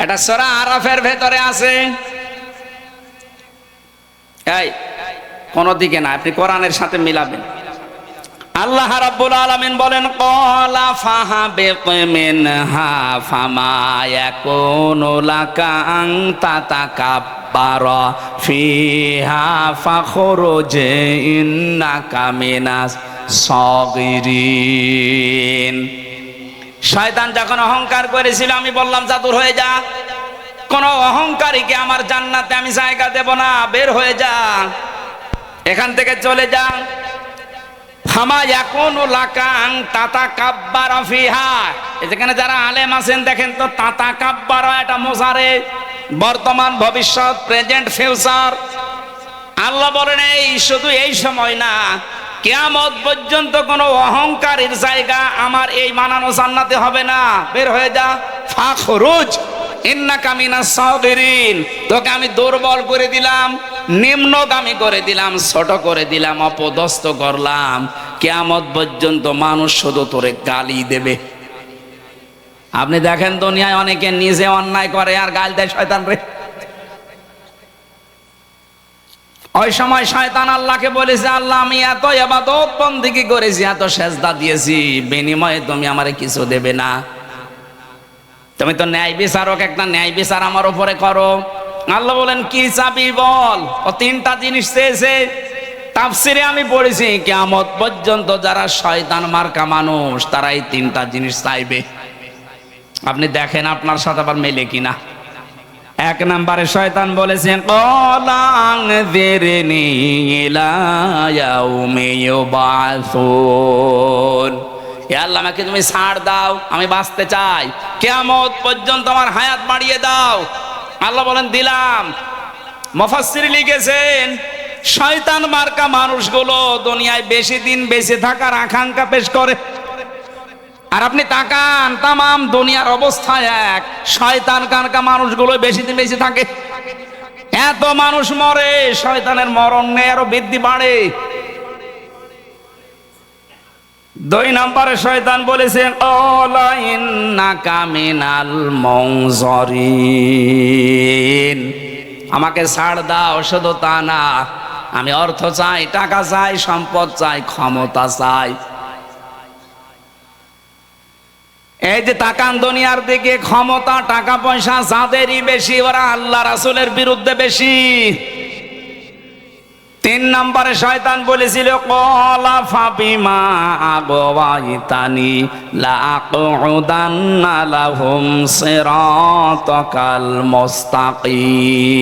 এটা সূরা আরাফের ভেতরে আছে। এই কোন দিকে না, আপনি কোরআনের সাথে মিলাবেন। আল্লাহ রাব্বুল আলামিন বলেন, ক্বালা ফাহাবিত মিনহা ফামা ইয়াকুনু লাকা আন তাতাকাব্বারা ফিহা ফাখরুজ ইন্নাকা মিনাস সাগিরিন। শয়তান যখন অহংকার করেছিল, আমি বললাম জাদুর হয়ে যা, কোন অহংকারীকে আমার জান্নাতে আমি জায়গা দেব না, বের হয়ে যা, এখান থেকে চলে যা। ফামা ইয়াকুনু লাকা আন তাতাকাব্বারা ফিহা, এখানে যারা আলেম আছেন দেখেন তো, তাতাকাব্বারা এটা মুজারে, বর্তমান, ভবিষ্যৎ, প্রেজেন্ট, ফিউচার। আল্লাহ বলেন এই শুধু এই সময় না, কিয়ামত পর্যন্ত কোনো অহংকারীর জায়গা আমার এই মানানো জান্নাতে হবে না, বের হয়ে যা। ফাখরুজ ইন্নাকা মিনাস সাগিরিন, তোকে আমি দুর্বল করে দিলাম, নিম্নগামী করে দিলাম, ছোট করে দিলাম, অপদস্থ করলাম। কিয়ামত পর্যন্ত মানুষ শুধু তোরে গালি দেবে। আপনি দেখেন দুনিয়ায় অনেকে নিজে অন্যায় করে আর গাল দেয় শয়তান রে। ওই সময় শয়তান আল্লাহকে বলেছে, আল্লাহ আমি এত ইবাদত বন্দেগী করেছি, এত সেজদা দিয়েছি, বিনিময়ে তুমি আমারে কিছু দেবে না? তুমি তো ন্যায় বিচারক, একটা ন্যায় বিচার আমার উপরে করো। আল্লাহ বলেন কি চাবি বল। ও তিনটা জিনিস চেয়েছে। তাফসিরে আমি পড়েছি কিয়ামত পর্যন্ত যারা শয়তান মার্কা মানুষ তারা এই তিনটা জিনিস চাইবে। আপনি দেখেন আপনার সাথে আবার মেলে কিনা। এক নম্বরে শয়তান বলেছেন, ক্বালা আনযিরনি ইলা ইয়াউমি ইউবাসুন, হে আল্লাহ আমাকে তুমি ছাড় দাও, আমি বাঁচতে চাই, কিয়ামত পর্যন্ত আমার হায়াত বাড়িয়ে দাও। আল্লাহ বলেন দিলাম। মুফাসসির লিখেছেন শয়তান মার্কা মানুষগুলো দুনিয়ায় বেশি দিন বেঁচে থাকার আকাঙ্ক্ষা পেশ করে। আর আপনি তাকান, তামাম দুনিয়ার অবস্থা এক, শয়তান কানকা মানুষগুলো বেশি দিন বেঁচে থাকে। এত মানুষ মরে, শয়তানের মরণ নেই, আরো বৃদ্ধি বাড়ে। দুই নম্বরে শয়তান বলেছেন, ক্বালা ইন্নাকা মিনাল মুনজারিন, আমাকে ছাড় দাও। শুধু তা না, আমি অর্থ চাই, টাকা চাই, সম্পদ চাই, ক্ষমতা চাই। এই যে তাকান দুনিয়ার দিকে, ক্ষমতা, টাকা পয়সা যাদেরই বেশি, ওরা আল্লাহ রাসূলের বিরুদ্ধে বেশি। তিন নম্বরে শয়তান বলেছিল, ক্বালা ফাবিমা আগওয়াইতানি লাআকউদান্না লাহুম সিরাতাকাল মুস্তাকিম,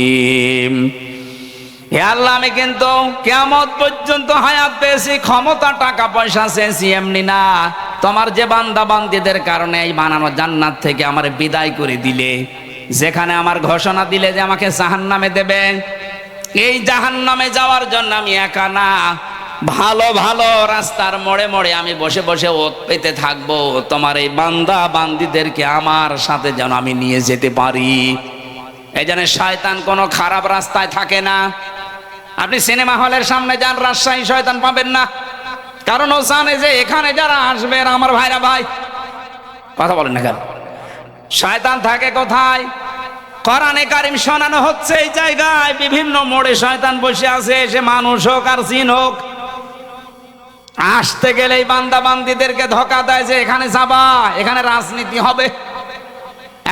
হে আল্লাহ আমি কিন্তু কিয়ামত পর্যন্ত হায়াত পেয়েছি, ক্ষমতা, টাকা পয়সা চেয়েছি, এমনি না। তোমার যে বান্দা বান্দীদের কারণে এই বানানো জান্নাত থেকে আমার বিদায় করে দিলে, যেখানে আমার ঘোষণা দিলে যে আমাকে জাহান্নামে দেবে, এই জাহান্নামে যাওয়ার জন্য আমি একা না, ভালো ভালো রাস্তার মোড়ে মোড়ে আমি বসে বসে ওত পেতে থাকবো, তোমার এই বান্দা বান্দীদেরকে আমার সাথে যেন আমি নিয়ে যেতে পারি। এই জন্য শয়তান কোনো খারাপ রাস্তায় থাকে না। আপনি সিনেমা হলের সামনে যান, রাজশাহী, শয়তান পাবেন না, কারণ ও জানে যে এখানে যারা আসবে আমার ভাইরা ভাই। কথা বলেন না কেন? শয়তান থাকে কোথায়? কোরআনে কারিম শোনানো হচ্ছে এই জায়গায়, বিভিন্ন মোড়ে শয়তান বসে আছে, সে মানুষ হোক আর জিন হোক। আসতে গেলেই বান্দা বান্দীদেরকে ধোঁকা দেয় যে এখানে যাবা, এখানে রাজনীতি হবে।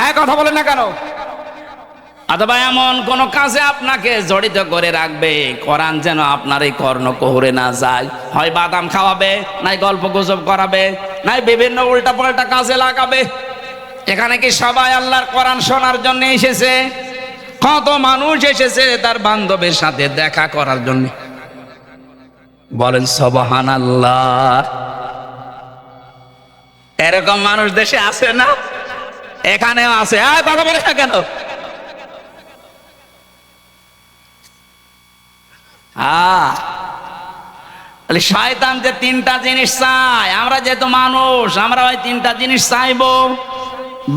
এক কথা বলেন না কেন? অথবা এমন কোন কাজে আপনাকে জড়িত করে রাখবে, কোরআন যেন আপনার এই কর্ণকুহরে না যায়। হয় বাদাম খাওয়াবে, নাই গল্প গুজব করাবে, নাই বিভিন্ন উল্টা পাল্টা কাজে লাগাবে। এখানে কি সবাই আল্লাহর কোরআন শোনার জন্য এসেছে? কত মানুষ এসেছে তার বান্ধবের সাথে দেখা করার জন্য। বলেন সুবহানাল্লাহ। এরকম মানুষ দেশে আছে না? এখানেও আছে। কথা বলে না কেন? শয়তান যে তিনটা জিনিস চায়, আমরা যেহেতু মানুষ, আমরা ওই তিনটা জিনিস চাইবো।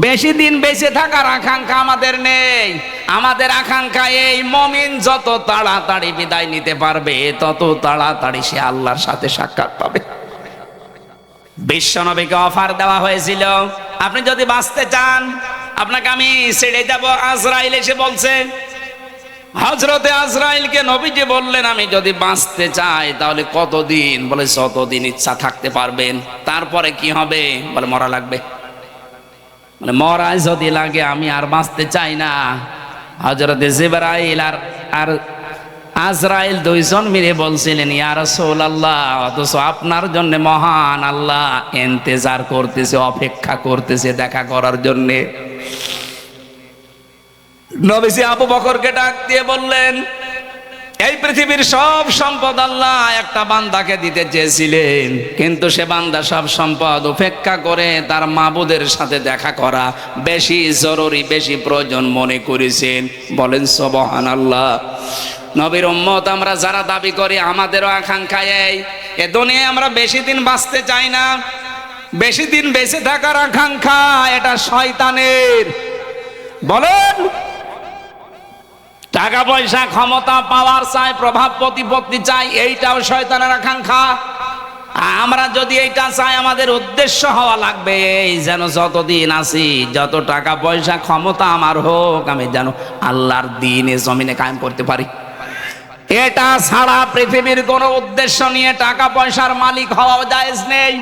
বেশি দিন বেঁচে থাকার আকাঙ্ক্ষা আমাদের নেই। আমাদের আকাঙ্ক্ষা এই, মুমিন যত তাড়াতাড়ি বিদায় নিতে পারবে তত তাড়াতাড়ি সে আল্লাহর সাথে সাক্ষাৎ পাবে। বিশ্বনবীকে অফার দেওয়া হয়েছিল, আপনি যদি বাঁচতে চান, আপনাকে আমি ছেড়ে যাব। আজরাইল এসে বলছে, হযরতে আজরাইলকে নবীজি বললেন, আমি যদি বাঁচতে চাই তাহলে কতদিন? বলে যতদিন ইচ্ছা থাকতে পারবেন। তারপরে কি হবে? বলে মরা লাগবে। মানে মরাই যদি লাগে, আমি আর বাঁচতে চাই না। হযরতে জিবরাইল আর আজরাইল দুইজন মিলে বলছিলেন, ইয়া রাসূলুল্লাহ, অথচ আপনার জন্য মহান আল্লাহ ইন্তজার করতেছে, অপেক্ষা করতেছে দেখা করার জন্য। নবীজি আবু বকরকে ডাক দিয়ে বললেন, এই পৃথিবীর সব সম্পদ আল্লাহ একটা বান্দাকে দিতে চেয়েছিলেন, কিন্তু সে বান্দা সব সম্পদ উপেক্ষা করে তার মাবুদের সাথে দেখা করা বেশি জরুরি, বেশি প্রয়োজন মনে করেছেন। বলেন সুবহানাল্লাহ। নবীর উম্মত আমরা যারা দাবি করি, আমাদেরও আকাঙ্ক্ষা এই, এ দুনিয়ায় আমরা বেশি দিন বাঁচতে চাই না। বেশি দিন বেঁচে থাকার আকাঙ্ক্ষা এটা শয়তানের। বলেন, টাকা পয়সা, ক্ষমতা, পাওয়ার চাই, প্রভাব প্রতিপত্তি চাই, এইটাও শয়তানের আকাঙ্ক্ষা। আমরা যদি এইটা চাই, আমাদের উদ্দেশ্য হওয়া লাগবে এই, যেন যতদিন আছি, যত টাকা পয়সা ক্ষমতা আমার হোক, আমি যেন আল্লাহর দ্বীনে জমিনে কায়েম করতে পারি। এটা ছাড়া পৃথিবীর কোন উদ্দেশ্য নিয়ে টাকা পয়সার মালিক হওয়া জায়েজ নেই।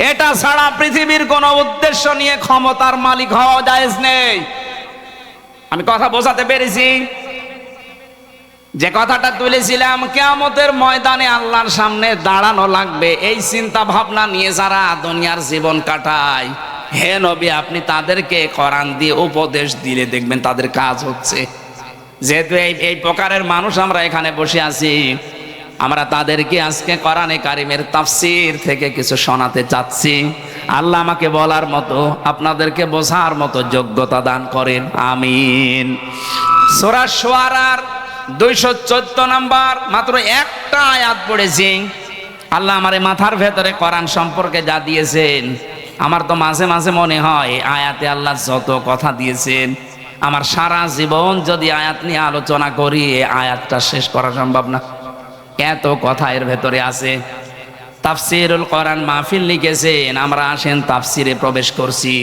এটা ছাড়া পৃথিবীর কোন উদ্দেশ্য নিয়ে ক্ষমতার মালিক হওয়া জায়েজ নেই। আমি কথা বোঝাতে পেরেছি? যে কথাটা তুলেছিলাম, কিয়ামতের ময়দানে আল্লাহর সামনে দাঁড়ানো লাগবে, এই চিন্তা ভাবনা নিয়ে যারা দুনিয়ার জীবন কাটায়, হে নবী আপনি তাদেরকে কোরআন দিয়ে উপদেশ দিলে দেখবেন তাদের কাজ হচ্ছে। যেহেতু এই প্রকারের মানুষ আমরা এখানে বসে আছি, আমরা তাদেরকে আজকে কোরআনে কারিমের তাফসীর থেকে কিছু শোনাতে চাচ্ছি। আল্লাহ আমাকে বলার মতো, আপনাদেরকে বোঝার মতো যোগ্যতা দান করেন, আমিন। সূরা শুআরার 214 নাম্বার মাত্র একটা আয়াত পড়েছি। আল্লাহ আমার মাথার ভেতরে কোরআন সম্পর্কে যা দিয়েছেন, আমার তো মাঝে মাঝে মনে হয় আয়াতে আল্লাহ যত কথা দিয়েছেন, আমার সারা জীবন যদি আয়াত নিয়ে আলোচনা করি, আয়াতটা শেষ করা সম্ভব না, এত কথা এর ভেতরে আছে। তাফসীরুল কোরআন মাহফিল লিখেছেন, আমরা আসেন তাফসীরে প্রবেশ করছি।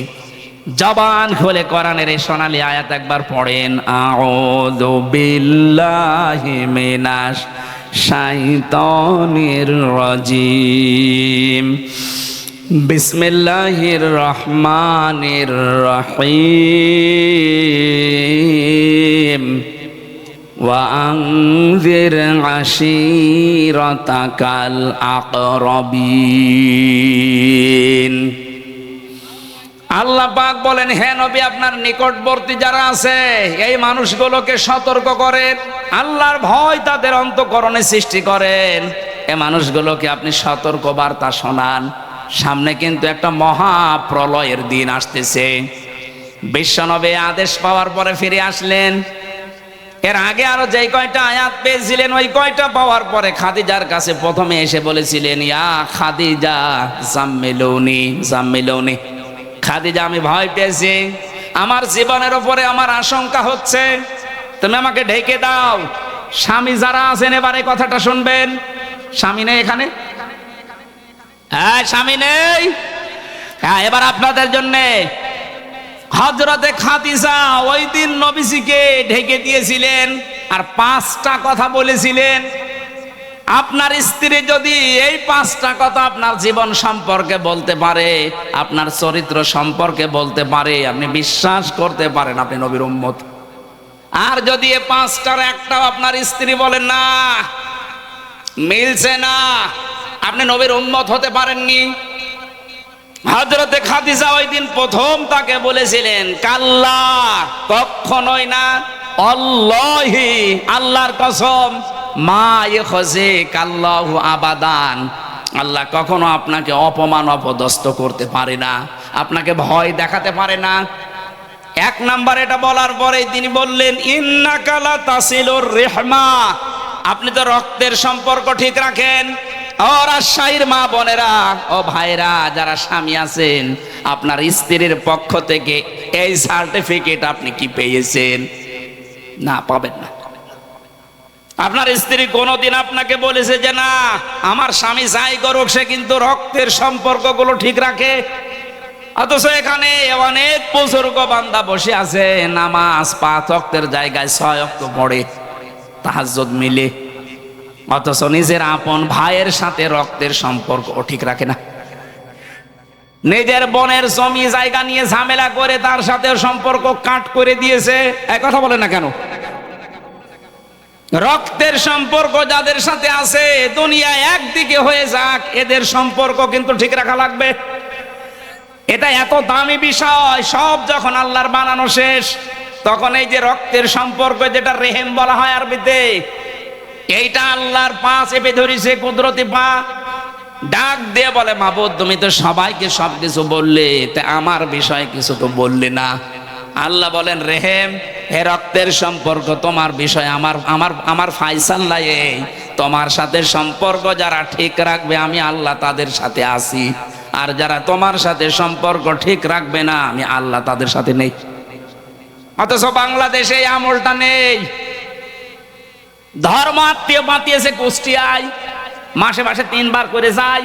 জবান খুলে কোরআনের এই সোনালী আয়াত একবার পড়েন, আউযু বিল্লাহি মিনাশ শাইতানির রাজিম, বিসমিল্লাহির রহমানির রহিম, ওয়া আনযির আশীরাতাকাল আকরাবিন। আল্লাহ পাক বলেন, হে নবী আপনার নিকটবর্তী যারা আছে এই মানুষগুলোকে সতর্ক করেন, আল্লাহর ভয় তাদের অন্তঃকরণে সৃষ্টি করেন। এই মানুষগুলোকে আপনি সতর্ক বার্তা শোনান, সামনে কিন্তু একটা মহা প্রলয়ের দিন আসতেছে। বিশ্বনবী আদেশ পাওয়ার পরে ফিরে আসলেন। এর আগে আরো যে কয়টা আয়াত পেয়েছিলেন, ওই কয়টা পাওয়ার পরে খাদিজার কাছে প্রথমে এসে বলেছিলেন, ইয়া খাদিজা জাম্মিলুনি জাম্মিলুনি, খাদিজা আমি ভয় পেয়েছি, আমার জীবনের উপরে আমার আশঙ্কা হচ্ছে, তুমি আমাকে ঢেকে দাও। স্বামী যারা আছেন এবারে কথাটা শুনবেন। স্বামী নেই এখানে? হ্যাঁ, স্বামী নেই? হ্যাঁ, এবার আপনাদের জন্যে। হযরতে খাদিজা ওই দিন নবীজিকে ঢেকে দিয়েছিলেন আর 5টা কথা বলেছিলেন। আপনার স্ত্রী যদি এই 5টা কথা আপনার জীবন সম্পর্কে বলতে পারে, আপনার চরিত্র সম্পর্কে বলতে পারে, আপনি বিশ্বাস করতে পারেন আপনি নবীর উম্মত। আর যদি এই 5টার একটাও আপনার স্ত্রী বলেন না, মিলছে না, আপনি নবীর উম্মত হতে পারেননি। হযরতে খাদিজা ওই দিন প্রথম তাকে বলেছিলেন, কাল্লা, কখনোই না, আল্লাহি, আল্লাহর কসম, মা ইয়াখজিকাল্লাহু আবাদান, আল্লাহ কখনো আপনাকে অপমান অপদস্থ করতে পারে না, আপনাকে ভয় দেখাতে পারে না। 1 নাম্বার এটা বলার পরে তিনি বললেন, ইন্নাকা লা তাসিলুর রিহমা, আপনি তো রক্তের সম্পর্ক ঠিক রাখেন। ও রাজশাহীর মা বোনেরা, ও ভাইরা যারা স্বামী আছেন, আপনার স্ত্রীর পক্ষ থেকে এই সার্টিফিকেট আপনি কি পেয়েছেন? না, পাবেন না। আপনার স্ত্রী কোনোদিন আপনাকে বলেছে যে না আমার স্বামী যাই করুক সে কিন্তু রক্তের সম্পর্কগুলো ঠিক রাখে? অথচ এখানে অনেক বুজুর্গ বান্দা বসে আছে, নামাজ 5 ওয়াক্তের জায়গায় 6 ওয়াক্ত পড়ে, তাহাজ্জুদ মিলে, অথচ নিজের আপন ভাইয়ের সাথে রক্তের সম্পর্ক ঠিক রাখে না। নিজের বোনের জমি জায়গা নিয়ে ঝামেলা করে তার সাথে সম্পর্ক কাট করে দিয়েছে। এই কথা বলে না কেন? রক্তের সম্পর্ক যাদের সাথে আছে, দুনিয়া একদিকে হয়ে যাক, এদের সম্পর্ক কিন্তু ঠিক রাখা লাগবে। এটা এত দামি বিষয়। সব যখন আল্লাহর বানানো শেষ, তখন এই যে রক্তের সম্পর্ক, যেটা রেহেম বলা হয় আরবিতে, এইটা আল্লাহর পা চেপে ধরেছে, কুদরতি পা। ডাক দিয়ে বলে, মাবুদ তুমি তো সবাইকে সবকিছু বললে, তা আমার বিষয়ে কিছু তো বললে না। আল্লাহ বলেন, রেহেম, হে রক্তের সম্পর্ক, তোমার বিষয় আমার ফায়সালা এই, তোমার সাথে সম্পর্ক যারা ঠিক রাখবে আমি আল্লাহ তাদের সাথে আছি, আর যারা তোমার সাথে সম্পর্ক ঠিক রাখবে না আমি আল্লাহ তাদের সাথে নেই। অথচ বাংলাদেশে এই আমলটা নেই। ধর্ম আত্মীয় বাঁতিয়েছে কুষ্টিয়ায়, মাসে মাসে 3 বার করে যায়,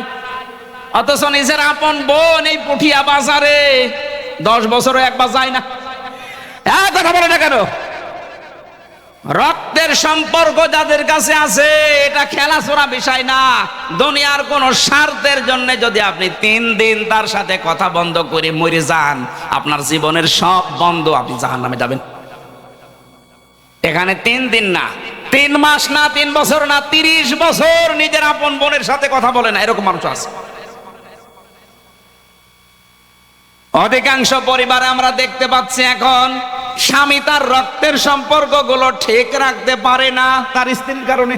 অথচ নিজের আপন বোন এই পুঠিয়া বাজারে 10 বছরও একবার যায় না। কথা বলে না কেন? রক্তের সম্পর্ক যাদের কাছে আছে, এটা খেলাছোড়া বিষয় না। দুনিয়ার কোন স্বার্থের জন্য যদি আপনি 3 দিন তার সাথে কথা বন্ধ করে মরে যান, আপনার জীবনের সব বন্ধ, আপনি জাহান্নামে যাবেন। এখানে 3 দিন না, 3 মাস না, 3 বছর না, 30 বছর নিজের আপন বোনের সাথে কথা বলে না, এরকম মানুষ আছে। অধিকাংশ পরিবারে আমরা দেখতে পাচ্ছি এখন স্বামী তার রক্তের সম্পর্কগুলো ঠিক রাখতে পারে না তার স্ত্রীর কারণে।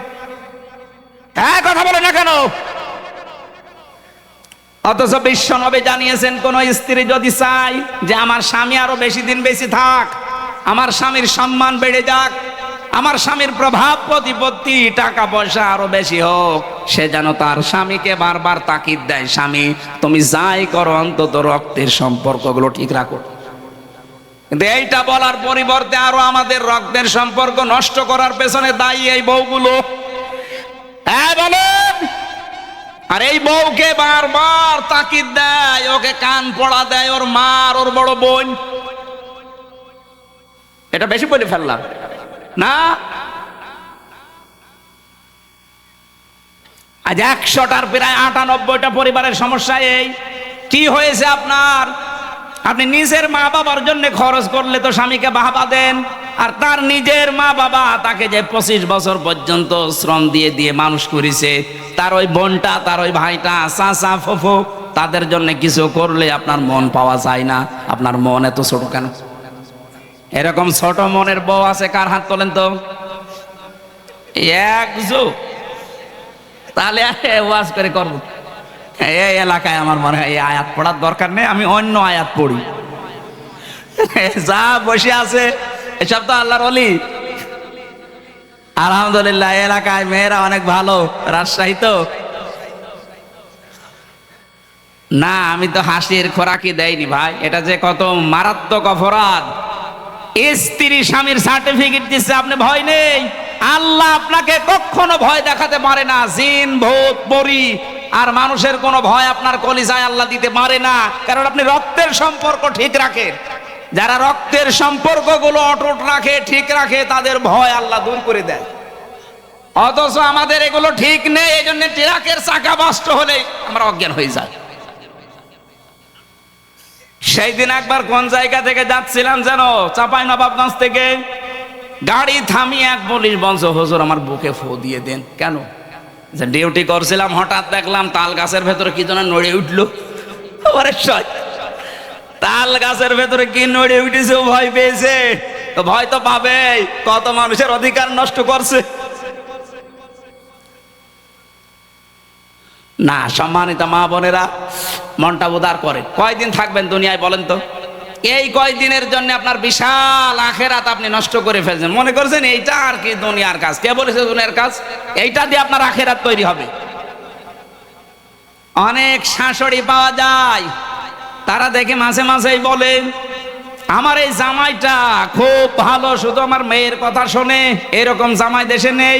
কথা বলে না কেন? অথচ বিশ্ব নবী জানিয়েছেন, কোন স্ত্রী যদি চায় যে আমার স্বামী আরো বেশি দিন বেশি থাক, আমার স্বামীর সম্মান বেড়ে যাক, আমার স্বামীর প্রভাব প্রতিপত্তি টাকা পয়সা আরো বেশি হোক, সে যেন তার স্বামীকে বারবার তাকিদ দেয়, স্বামী তুমি যাই করো অন্তত রক্তের সম্পর্কগুলো ঠিক রাখো। কিন্তু এইটা বলার পরিবর্তে আরো আমাদের রক্তের সম্পর্ক নষ্ট করার পেছনে দায়ী এই বউগুলো। বলেন, আর এই বউকে বারবার তাকিদ দেয়, ওকে কান পড়া দেয় ওর মা আর ওর বড় বোন। এটা বেশি বলে ফেললাম না? আজ 100টার প্রায় 98টা পরিবারের সমস্যা এই। কি হয়েছে আপনার? আপনি নিজের মা বাবার জন্য খরচ করলে তো স্বামীকে বাহবা দেন, আর তার নিজের মা বাবা তাকে যে 25 বছর পর্যন্ত শ্রম দিয়ে দিয়ে মানুষ করেছে, তার ওই বোনটা, তার ওই ভাইটা, চাচা, ফুফু, তাদের জন্য কিছু করলে আপনার মন পাওয়া যায় না। আপনার মন এত ছোট কেন? এরকম ছোট মনের বউ আছে কার? হাত তোলেন তো। তাহলে ওয়াজ করে করবো। এই এলাকায় আমার মনে হয় এই আয়াত পড়ার দরকার নেই, আমি অন্য আয়াত পড়ি। যা বসে আছে এসব তো আল্লাহর ওলি। আলহামদুলিল্লাহ, এলাকায় মেয়েরা অনেক ভালো। রাজশাহী তো না, আমি তো হাসির খোরাকি দেয়নি ভাই। এটা যে কত মারাত্মক অপরাধ। স্ত্রী স্বামীর সার্টিফিকেট দিচ্ছে, আপনি ভয় নেই। আল্লাহ আপনাকে কখনো ভয় দেখাতে পারে না। জিন, ভূত, পরী আর মানুষের কোনো ভয় আপনার কলিজায় আল্লাহ দিতে পারে না, কারণ আপনি রক্তের সম্পর্ক ঠিক রাখেন। যারা রক্তের সম্পর্কগুলো অটুট রাখে, ঠিক রাখে, তাদের ভয় আল্লাহ দূর করে দেয়। অথচ আমাদের এগুলো ঠিক নেই, এই জন্য ট্রাকের চাকা বাস্ট হলে আমরা অজ্ঞান হয়ে যাই। সেই দিন একবার কোন জায়গা থেকে যাচ্ছিলাম যেন, চাঁপাইনবাবগঞ্জ থেকে, গাড়ি থামিয়ে এক পুলিশ বলছে, হুজুর আমার বুকে ফু দিয়ে দেন। কেন? যে ডিউটি করছিলাম, হঠাৎ দেখলাম তাল গাছের ভেতরে কি যেন নড়ে উঠলো। তাল গাছের ভেতরে কি নড়ে উঠেছে, ভয় পেয়েছে। তো ভয় তো পাবে, কত মানুষের অধিকার নষ্ট করছে না। সম্মানিত মা বোনেরা, মনটা উদার করে। কয়দিন থাকবেন দুনিয়ায় বলেন তো? এই কয়দিনের জন্য আপনার বিশাল আখেরাত আপনি নষ্ট করে ফেলছেন। মনে করছেন এইটা আর কি দুনিয়ার কাজ। কে বলেছে দুনিয়ার কাজ? এইটা দিয়ে আপনার আখেরাত তৈরি হবে। অনেক শাশুড়ি পাওয়া যায়, তারা দেখে মাঝে মাঝেই বলে, আমার এই জামাইটা খুব ভালো, শুধু আমার মেয়ের কথা শোনে। এরকম জামাই দেশে নেই।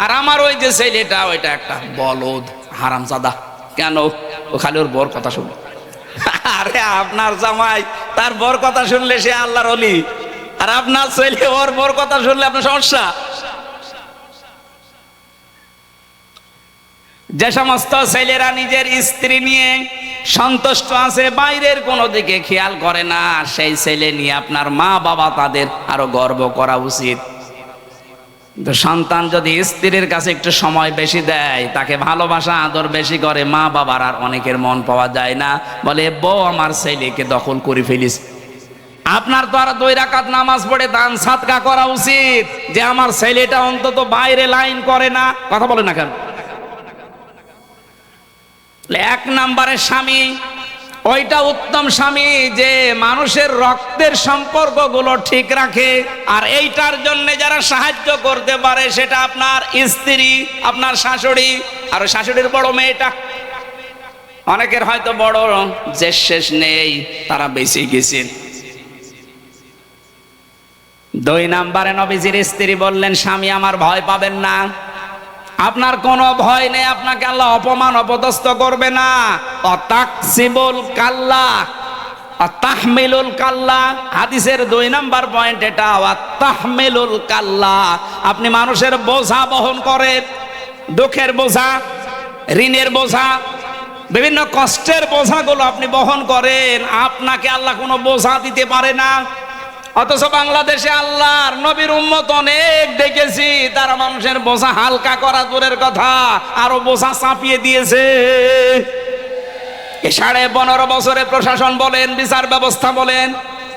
আর আমার ওই যে ছেলেটা, ওইটা একটা বলদ, হারামজাদা। কেন? ও খালি ওর বউর কথা শুনে। আরে আপনার জামাই তার বর কথা শুনলে সে আল্লাহর ওলি, আর আপনার ছেলে ওর বর কথা শুনলে আপনার সমস্যা। যে সমস্ত ছেলেরা নিজের স্ত্রী নিয়ে সন্তুষ্ট আছে, বাইরের কোনো দিকে খেয়াল করে না, সেই ছেলে নিয়ে আপনার মা বাবা তাদের আরো গর্ব করা উচিত। তো সন্তান যদি স্ত্রীর কাছে একটু সময় বেশি দেয়, তাকে ভালোবাসা আদর বেশি করে, মা বাবার আর অনেকের মন পাওয়া যায় না, বলে বউ আমার ছেলেকে দখল করে ফেলিস। আপনার তো আর 2 রাকাত নামাজ পড়ে দান সাদকা করা উচিত, যে আমার ছেলেটা অন্তত বাইরে লাইন করে না। কথা বলে না কেন? 1 নম্বরের স্বামী ওইটা উত্তম স্বামী যে মানুষের রক্তের সম্পর্কগুলো ঠিক রাখে, আর এইটার জন্য যারা সাহায্য করতে পারে সেটা আপনার স্ত্রী, আপনার শাশুড়ি, আর শাশুড়ির বড় মেয়েটা। অনেকের হয়তো বড় যে শেষ নেই, তারা বেঁচে গেছেন। 2 নম্বরে নবীজির স্ত্রী বললেন, স্বামী আমার ভয় পাবেন না, আপনার কোনো ভয় নেই, আপনাকে আল্লাহ অপমান অপদস্থ করবে না। অতাকসিবুল কাল্লা অতাহমিলুল কাল্লা, হাদিসের 2 নম্বর পয়েন্ট এটা। অতাহমিলুল কাল্লা, আপনি মানুষের বোঝা বহন করেন, দুঃখের বোঝা, ঋণের বোঝা, বিভিন্ন কষ্টের বোঝাগুলো আপনি বহন করেন, আপনাকে আল্লাহ কোনো বোঝা দিতে পারে না। অথচ বাংলাদেশে আল্লাহর নবীর উম্মত অনেক দেখেছি, তারা মানুষের বোঝা হালকা করা দূরের কথা, আরো বোঝা চাপিয়ে দিয়েছে। 15.5 বছরে প্রশাসন বলেন, বিচার ব্যবস্থা বলেন,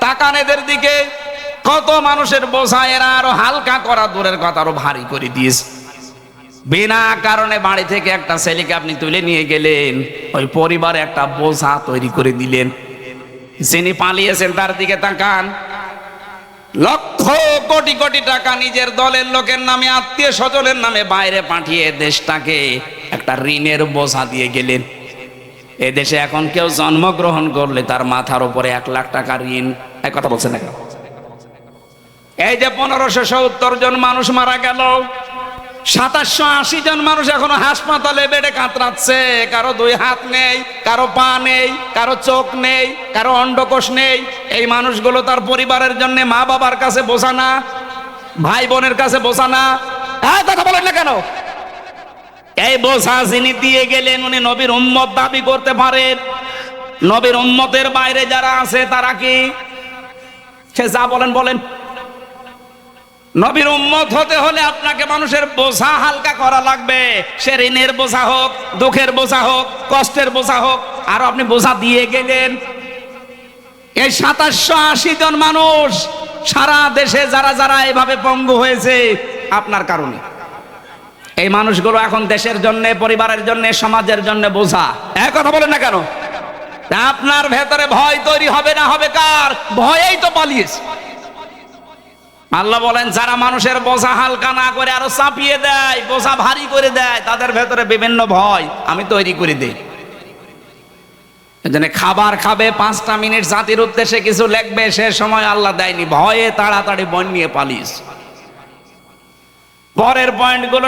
তাকান এদের দিকে, কত মানুষের বোঝা এরা আরো হালকা করা দূরের কথা আরো ভারী করে দিয়েছে। বিনা কারণে বাড়ি থেকে একটা ছেলেকে আপনি তুলে নিয়ে গেলেন, ওই পরিবারে একটা বোঝা তৈরি করে দিলেন। যিনি পালিয়েছেন তার দিকে তাকান, লক্ষ কোটি কোটি টাকা নিজের দলের লোকের নামে, আত্মীয় স্বজনের নামে বাইরে পাঠিয়ে দেশটাকে একটা ঋণের বোঝা দিয়ে গেলেন। এদেশে এখন কেউ জন্মগ্রহণ করলে তার মাথার উপরে 1 লাখ টাকা ঋণ। এক কথা বলছেন না? এই যে 1570 জন মানুষ মারা গেল, 2780 জন মানুষ এখনো হাসপাতালে বেডে কাতরাচ্ছে। কারো 2 হাত নেই, কারো পা নেই, কারো চোখ নেই, কারো অন্ডকোষ নেই। এই মানুষগুলো তার পরিবারের জন্য মা বাবার কাছে বোঝা না, ভাই বোনের কাছে বোঝা না। কথা বলেন না কেন? এই বোঝা যিনি দিয়ে গেলেন, উনি নবীর উম্মত দাবি করতে পারেন। নবীর উম্মতের বাইরে যারা আছে তারা কি? সে যা বলেন বলেন। নবীর উম্মত হতে হলে আপনাকে মানুষের বোঝা হালকা করা লাগবে। সে ঋণের বোঝা হোক, দুঃখের বোঝা হোক, কষ্টের বোঝা হোক, আর আপনি বোঝা দিয়ে গেলেন। এই 2780 জন মানুষ সারা দেশে যারা যারা এভাবে পঙ্গু হয়েছে আপনার কারণে। এই মানুষগুলো এখন দেশের জন্য, পরিবারের জন্য, সমাজের জন্য বোঝা। এক কথা বলেন না কেন? আপনার ভেতরে ভয় তৈরি হবে না, হবে কার? ভয়েই তো পালিয়েছে। আল্লাহ বলেন, যারা মানুষের বোঝা হালকা না করে আরো চাপিয়ে দেয়, বোঝা ভারী করে দেয়, তাদের ভেতরে বিভিন্ন ভয় আমি তৈরি করে দেই। এজন্য খাবার খাবে, 5টা মিনিট জাতির উদ্দেশ্যে কিছু লিখবে, সে সময় আল্লাহ দেয়নি, ভয়ে তাড়াতাড়ি বন নিয়ে পালিস। পরের পয়েন্টগুলো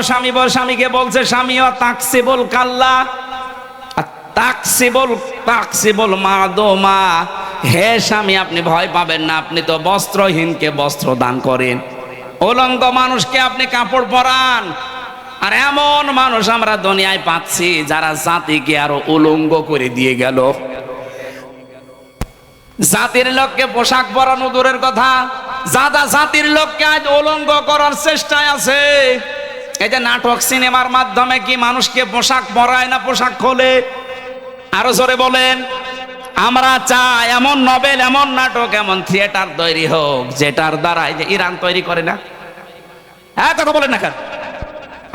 স্বামীকে বলছে, স্বামীও তাকসিবুল কাল্লা তাকসিবুল মাদুমা, হে স্বামী আপনি ভয় পাবেন না, আপনি তো বস্ত্রহীনকে বস্ত্র দান করেন, উলঙ্গ মানুষকে আপনি কাপড় পরান। আর এমন মানুষ আমরা দুনিয়ায় পাচ্ছি যারা জাতিকে আরো উলঙ্গ করে দিয়ে গেল। জাতির লোককে পোশাক পরানো দূরের কথা, জাতির লোককে আজ উলঙ্গ করার চেষ্টায় আছে। এই যে নাটক সিনেমার মাধ্যমে কি মানুষকে পোশাক পরায় না পোশাক খোলে? আরো জোরে বলেন। আমরা চাই এমন নভেল, এমন নাটক, এমন থিয়েটার তৈরি হোক যেটার দ্বারা, এই যে ইরান তৈরি করে না, হ্যাঁ কথা বলেন না কেন?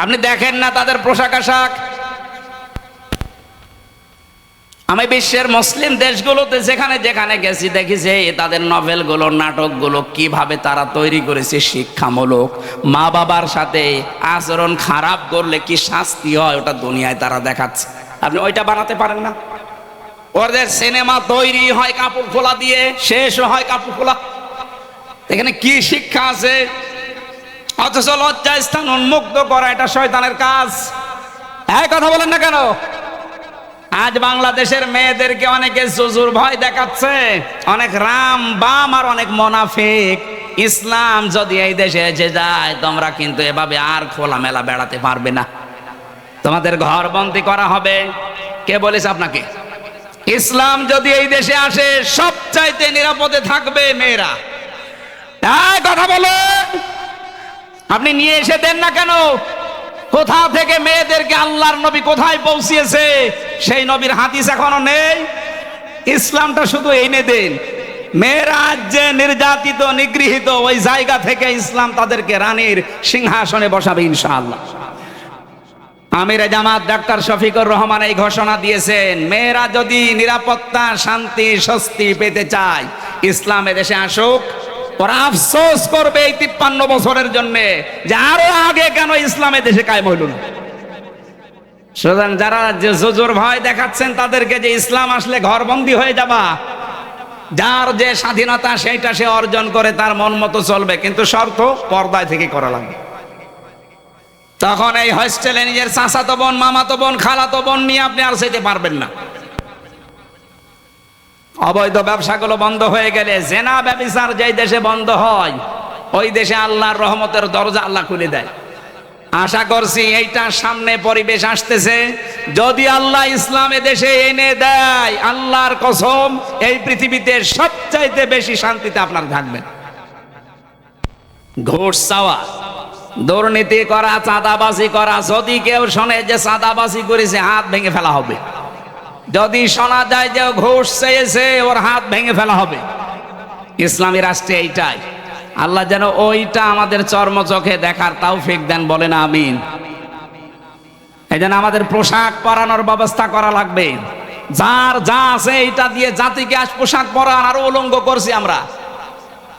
আপনি দেখেন না তাদের পোশাক আশাক? আমি বিশ্বের মুসলিম দেশগুলোতে যেখানে যেখানে গেছি দেখেছি তাদের নভেলগুলো, নাটকগুলো কিভাবে তারা তৈরি করেছে শিক্ষামূলক। মা বাবার সাথে আচরণ খারাপ করলে কি শাস্তি হয় ওটা দুনিয়ায় তারা দেখাচ্ছে। আপনি ওইটা বানাতে পারেন না। ওদের সিনেমা তৈরি হয় কাপড় খোলা দিয়ে, শেষও হয় কাপড় খোলা। এখানে কি শিক্ষা আছে? অথচ লজ্জাস্থান উন্মুক্ত করা এটা শয়তানের কাজ। হ্যাঁ কথা বলেন না কেন? আজ বাংলাদেশের মেয়েদেরকে অনেকে জুজুর ভয় দেখাচ্ছে, অনেক রাম বাম আর অনেক মোনাফিক। ইসলাম যদি এই দেশে এসে যায়, তোমরা কিন্তু এভাবে আর খোলামেলা বেড়াতে পারবে না, তোমাদের ঘর বন্দি করা হবে। কে বলেছে আপনাকে? ইসলাম যদি এই দেশে আসে, সবচাইতে নিরাপদে থাকবে মেয়েরা। কথা বলেন, আপনি নিয়ে এসে দেন না কেন? কোথা থেকে মেয়েদেরকে আল্লাহর নবী কোথায় পৌঁছিয়েছে, সেই নবীর হাদিস এখনো নেই। ইসলামটা শুধু এনে দেন। মেয়েরা যে নির্যাতিত নিগৃহীত, ওই জায়গা থেকে ইসলাম তাদেরকে রানীর সিংহাসনে বসাবে ইনশাআল্লাহ। আমিরে জামাত ডাক্তার শফিকুর রহমান এই ঘোষণা দিয়েছেন, মেয়েরা যদি নিরাপত্তা, শান্তি, স্বস্তি পেতে চায়, ইসলাম এদেশে আসুক। ওরা আফসোস করবে এই 53 বছরের জন্য যে আরো আগে কেন ইসলামে দেশে কায়েম হইল না। সুতরাং যারা যে জুজুর ভয় দেখাচ্ছেন, তাদেরকে যে ইসলাম আসলে ঘরবন্দি হয়ে যাবা, যার যে স্বাধীনতা সেইটা সে অর্জন করে তার মন মতো চলবে, কিন্তু শর্ত পর্দায় থেকে করা লাগবে। তখন এই হোস্টেলে নিজের চাচাতো বোন, মামাতো বোন, খালাতো বোন নিয়ে আপনি আর যেতে পারবেন না। অবৈধ ব্যবসাগুলো বন্ধ হয়ে গেলে, জেনা ব্যভিচার যেই দেশে বন্ধ হয়, ওই দেশে আল্লাহর রহমতের দরজা আল্লাহ খুলে দেয়। আশা করছি এইটার সামনে পরিবেশ আসতেছে, যদি আল্লাহ ইসলামে দেশে এনে দেয়, আল্লাহর কসম এই পৃথিবীতে সবচাইতে বেশি শান্তিতে আপনারা থাকবেন। ঘুষ চাওয়া, দুর্নীতি করা, চাঁদাবাজি করা, যদি কেউ শোনে যে চাঁদাবাজি করেছে, হাত ভেঙে ফেলা হবে। যদি শোনা যায় যে ঘুষ চেয়েছে, ওর হাত ভেঙে ফেলা হবে। ইসলামী রাষ্ট্রে এইটাই। আল্লাহ যেন ওইটা আমাদের চর্ম চোখে দেখার তৌফিক দেন, বলেন আমিন। এই জন্য আমাদের পোশাক পরানোর ব্যবস্থা করা লাগবে। যার যা আছে এইটা দিয়ে জাতিকে আজ পোশাক পরান আরো উলঙ্গ করছি আমরা।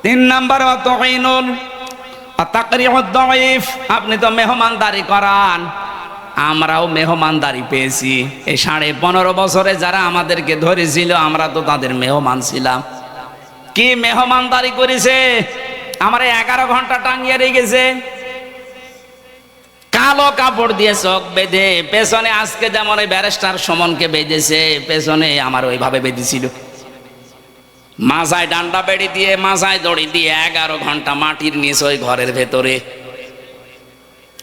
3 নম্বর, আপনি তো মেহমানদারি করান, আমরাও মেহমানদারি পেয়েছি। এই 15.5 বছরে যারা আমাদেরকে ধরেছিল, আমরা তো তাদের মেহমান ছিলাম। কি মেহমানদারি করেছে! আমার 11 ঘন্টা টাঙিয়ে রেখেছে, কালো কাপড় দিয়ে চোখ বেঁধে, পেছনে আজকে যেমন ওই ব্যারিস্টার সুমনকে বেঁধেছে, পেছনে আমার ওইভাবে বেঁধেছিল। মাথায় ডান্ডা বেড়ি দিয়ে, মাথায় দড়ি দিয়ে 11 ঘন্টা মাটির নিচে ওই ঘরের ভেতরে।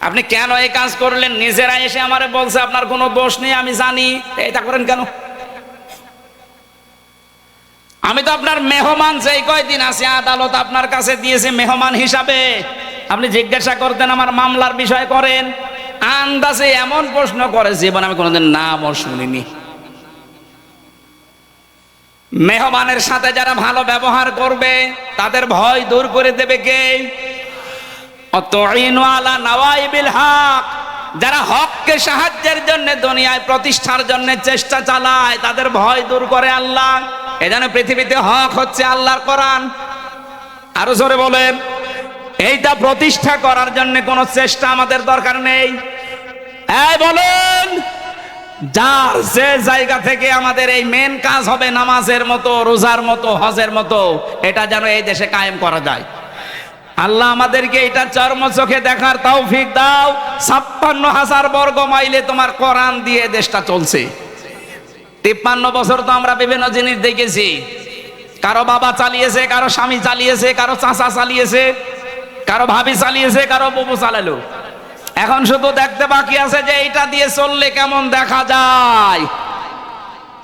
আপনি কেন এই কাজ করলেন? নিজেরা এসে আমারে বলছে আপনার কোনো দোষ নেই, আমি জানি, এটা করেন কেন? আমি তো আপনার মেহমান, যেই কয়দিন আছে আদালত আপনার কাছে দিয়েছে মেহমান হিসাবে। আপনি জিজ্ঞাসা করতেন আমার মামলার বিষয় করেন। আন্দাজে এমন প্রশ্ন করে জীবন আমি কোনোদিন নামও শুনিনি। মেহমানের সাথে যারা ভালো ব্যবহার করবে, তাদের ভয় দূর করে দেবে কে? অতঈনু আলা নাওয়াইবিল হক, যারা হককে সাহায্যের জন্য, দুনিয়ায় প্রতিষ্ঠার জন্য চেষ্টা চালায়, তাদের ভয় দূর করে আল্লাহ। এজন্য পৃথিবীতে হক হচ্ছে আল্লাহর কোরআন। আরো জোরে বলেন, এইটা প্রতিষ্ঠা করার জন্য কোনো চেষ্টা আমাদের দরকার নেই। এই বলেন, যার যে জায়গা থেকে আমাদের এই মেন কাজ হবে, নামাজের মতো, রোজার মতো, হজের মতো, এটা যেন এই দেশে কায়েম করা যায়। আল্লাহ আমাদেরকে এটা চর্ম চোখে দেখার তৌফিক দাও। 56,000 বর্গ মাইলে তোমার কোরআন দিয়ে দেশটা চলছে। 53 বছর তো আমরা বিভিন্ন জিনিস দেখেছি। কারো বাবা চালিয়েছে, কারো স্বামী চালিয়েছে, কারো চাচা চালিয়েছে, কারো ভাবি চালিয়েছে, কারো বুবু চালালো। এখন শুধু দেখতে বাকি আছে যে এইটা দিয়ে চললে কেমন দেখা যায়।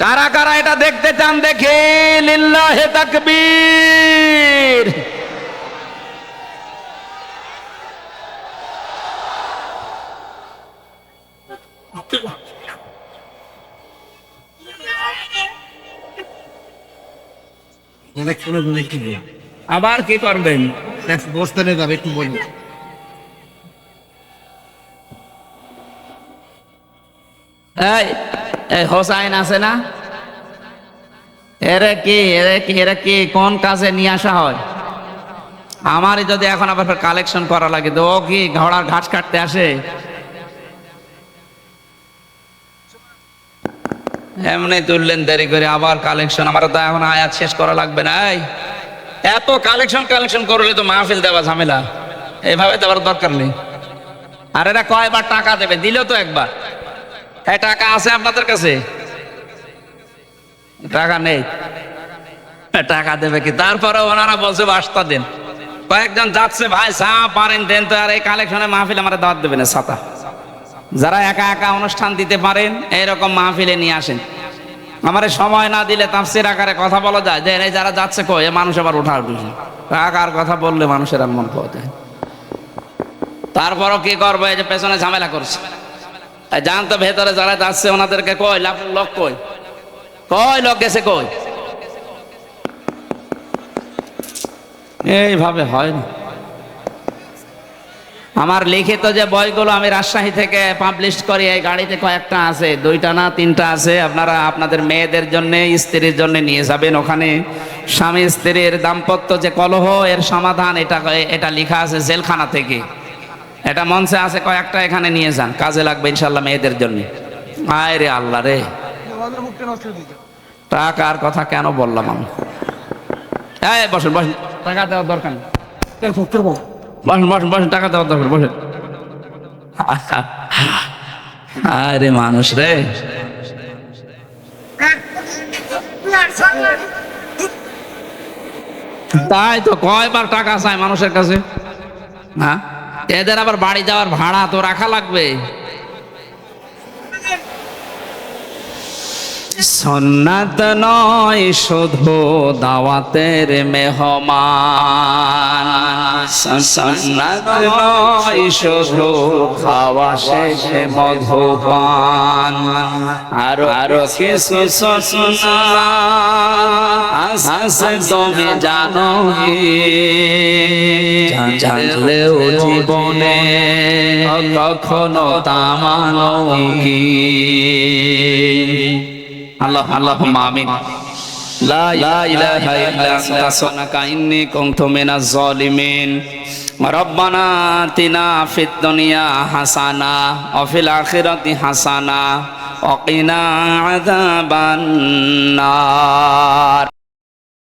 কারা কারা এটা দেখতে চান? দেখে লিল্লাহে তাকবীর। আবার কি করবেন? বসতে যাবে, একটু বলি। এই হোসাইন আছে না, এরা কি কোন কাজে নিয়ে আসা হয়? আমারই যদি এখন আবার কালেকশন করা লাগে, তো ও কি ঘোড়ার ঘাস কাটতে আসে? এমনি তুললেন দেরি করে, আবার কালেকশন। আমার তো এখন আয়াত শেষ করা লাগবে না। এত কালেকশন করলে তো মাহফিল দেওয়া ঝামেলা, এইভাবে দেওয়ার দরকার নেই। আর এরা কয়বার টাকা দেবে? দিলেও তো একবার। টাকা আছে আপনাদের কাছে? টাকা নেই, টাকা দেবে কি? তারপরে ওনারা বলছে বাস্তা দেন। কয়েকজন যাচ্ছে, ভাই চা পারেন দেন তো, আর এই কালেকশনে মাহফিল আমার দাওয়াত দেবেন না, ছাতা। যারা একা একা অনুষ্ঠান দিতে পারেন এইরকম মাহফিলে নিয়ে আসেন। আমার সময় না দিলে তাফসীর আকারে কথা বলা যায় যে এই যারা যাচ্ছে কই, মানুষ আবার উঠা উঠি টাকার কথা বললে মানুষের আর মন পাওয়া যায়। তারপরও কি করবো, এই যে পেছনে ঝামেলা করছে। জান তো ভেতরে যারা যাচ্ছে ওনাদেরকে কই, লোক কই, কই লোক গেছে কই? এইভাবে হয় না। আমার লিখিত যে বইগুলো আমি রাজশাহী থেকে পাবলিশ করি, এই গাড়িতে কয়েকটা আছে, 2টা না 3টা আছে। আপনারা আপনাদের মেয়েদের জন্য, স্ত্রীর জন্য নিয়ে যাবেন। ওখানে স্বামী স্ত্রীর দাম্পত্য যে কলহ, এর সমাধান এটা লেখা আছে জেলখানা থেকে। এটা মঞ্চে আছে কয়েকটা, এখানে নিয়ে যান, কাজে লাগবে ইনশাল্লাহ মেয়েদের জন্য। আয় রে আল্লাহ রে, টাকার কথা কেন বললাম আমি? এই বসেন বসেন, টাকা দেওয়ার দরকার নেই। বসেন বসেন বসেন, টাকা দেওয়ার দরকার, বসেন। আরে মানুষ রে, তাই তো কয়বার টাকা চায় মানুষের কাছে। হ্যাঁ, এদের আবার বাড়ি যাওয়ার ভাড়া তো রাখা লাগবে। সুন্নাত নয় শুধু দাওয়াতের মেহমান, সুন্নাত নয় শুধু খাওয়া শেষে মধুপান, আরো কিছু সুন্নাত আছে তুমি জানো কি? জানলেও জীবনে কখনো তা মানো কি? আল্লাহ আল্লাহুম্মা আমিন। লা ইলাহা ইল্লা আনতা সুবহানাকা ইন্নী কুনতু মিনাজ জালিমিন। রব্বানা আতিনা ফিদ দুনিয়া হাসানা ওয়া ফিল আখিরাতি হাসানা ওয়া কিনা আযাবান নার।